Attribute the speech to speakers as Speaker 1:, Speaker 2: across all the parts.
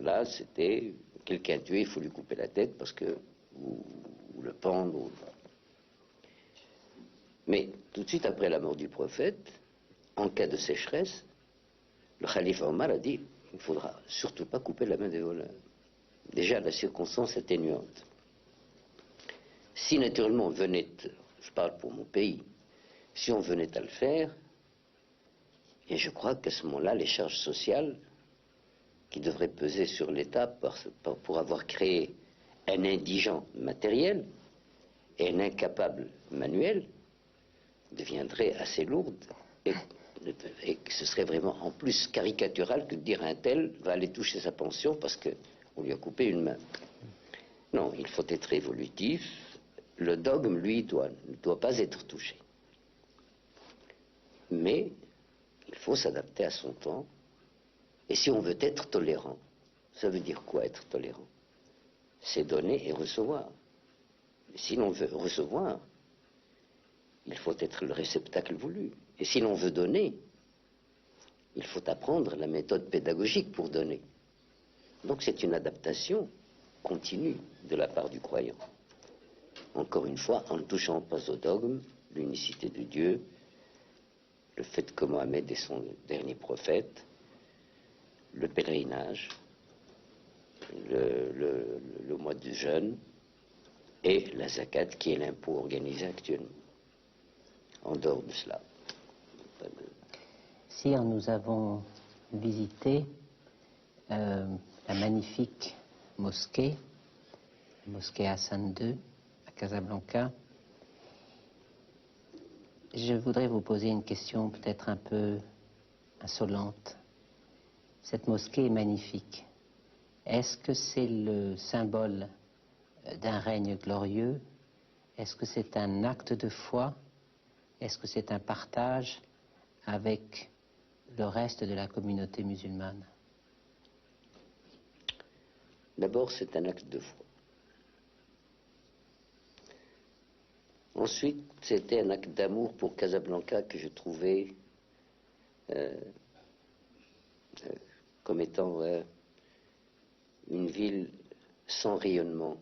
Speaker 1: cela, c'était quelqu'un tué, il faut lui couper la tête parce que ou le pendre. Mais tout de suite après la mort du prophète, en cas de sécheresse, le khalife Omar a dit il ne faudra surtout pas couper la main des voleurs. Déjà la circonstance atténuante. Si naturellement on venait, je parle pour mon pays, si on venait à le faire, et je crois qu'à ce moment-là, les charges sociales qui devraient peser sur l'État pour avoir créé un indigent matériel et un incapable manuel deviendraient assez lourdes et que ce serait vraiment en plus caricatural que de dire un tel va aller toucher sa pension parce qu'on lui a coupé une main. Non, il faut être évolutif. Le dogme, lui, ne doit pas être touché. Mais il faut s'adapter à son temps. Et si on veut être tolérant, ça veut dire quoi être tolérant? C'est donner et recevoir. Mais si l'on veut recevoir, il faut être le réceptacle voulu. Et si l'on veut donner, il faut apprendre la méthode pédagogique pour donner. Donc c'est une adaptation continue de la part du croyant. Encore une fois, en ne touchant pas au dogme, l'unicité de Dieu, le fait que Mohammed est son dernier prophète, le pèlerinage, le mois de jeûne et la zakat qui est l'impôt organisé actuellement. En dehors de cela.
Speaker 2: Sire, nous avons visité la magnifique mosquée Hassan II à Casablanca. Je voudrais vous poser une question peut-être un peu insolente. Cette mosquée est magnifique. Est-ce que c'est le symbole d'un règne glorieux? Est-ce que c'est un acte de foi? Est-ce que c'est un partage avec le reste de la communauté musulmane?
Speaker 1: D'abord, c'est un acte de foi. Ensuite, c'était un acte d'amour pour Casablanca que je trouvais comme étant une ville sans rayonnement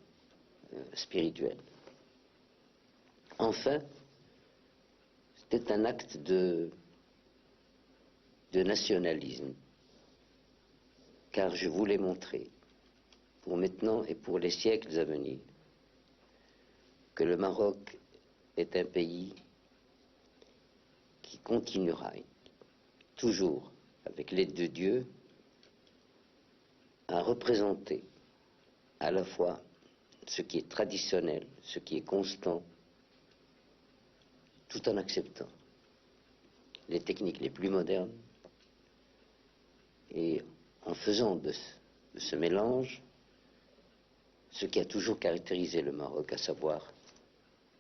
Speaker 1: spirituel. Enfin, c'était un acte de nationalisme, car je voulais montrer, pour maintenant et pour les siècles à venir, que le Maroc est un pays qui continuera toujours, avec l'aide de Dieu, à représenter à la fois ce qui est traditionnel, ce qui est constant, tout en acceptant les techniques les plus modernes et en faisant de ce mélange ce qui a toujours caractérisé le Maroc, à savoir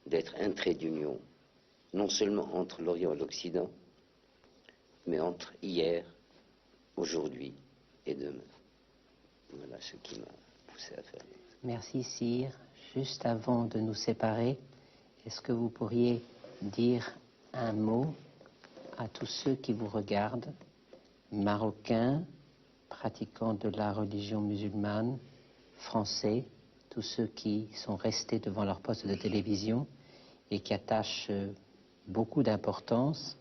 Speaker 1: d'être un trait d'union, non seulement entre l'Orient et l'Occident, mais entre hier, aujourd'hui et demain. Voilà ce qui m'a poussé à faire.
Speaker 2: Merci, Sire. Juste avant de nous séparer, est-ce que vous pourriez dire un mot à tous ceux qui vous regardent, marocains, pratiquants de la religion musulmane, français, tous ceux qui sont restés devant leur poste de télévision et qui attachent beaucoup d'importance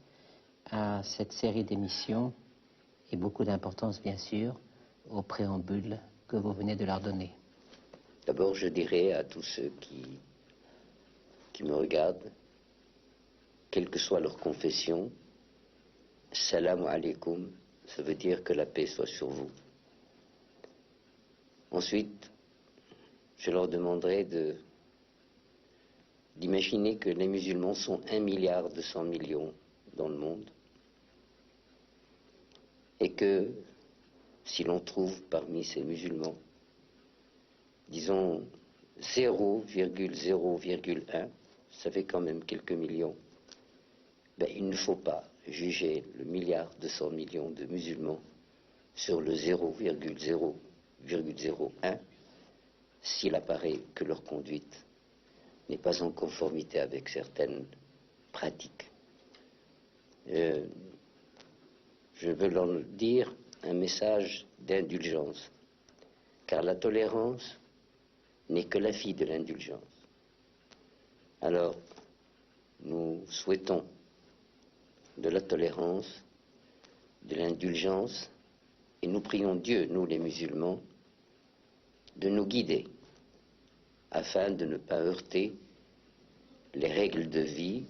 Speaker 2: à cette série d'émissions et beaucoup d'importance, bien sûr, au préambule que vous venez de leur donner?
Speaker 1: D'abord, je dirais à tous ceux qui me regardent, quelle que soit leur confession, salam alaikum, ça veut dire que la paix soit sur vous. Ensuite, je leur demanderai d'imaginer que les musulmans sont 1,2 milliard dans le monde et que si l'on trouve parmi ces musulmans, disons 0,0,1, ça fait quand même quelques millions, ben, il ne faut pas juger le 1,2 milliard de musulmans sur le 0,0,01 s'il apparaît que leur conduite n'est pas en conformité avec certaines pratiques. Je veux leur dire un message d'indulgence. car la tolérance n'est que la fille de l'indulgence. Alors, nous souhaitons de la tolérance, de l'indulgence, et nous prions Dieu, nous les musulmans, de nous guider afin de ne pas heurter les règles de vie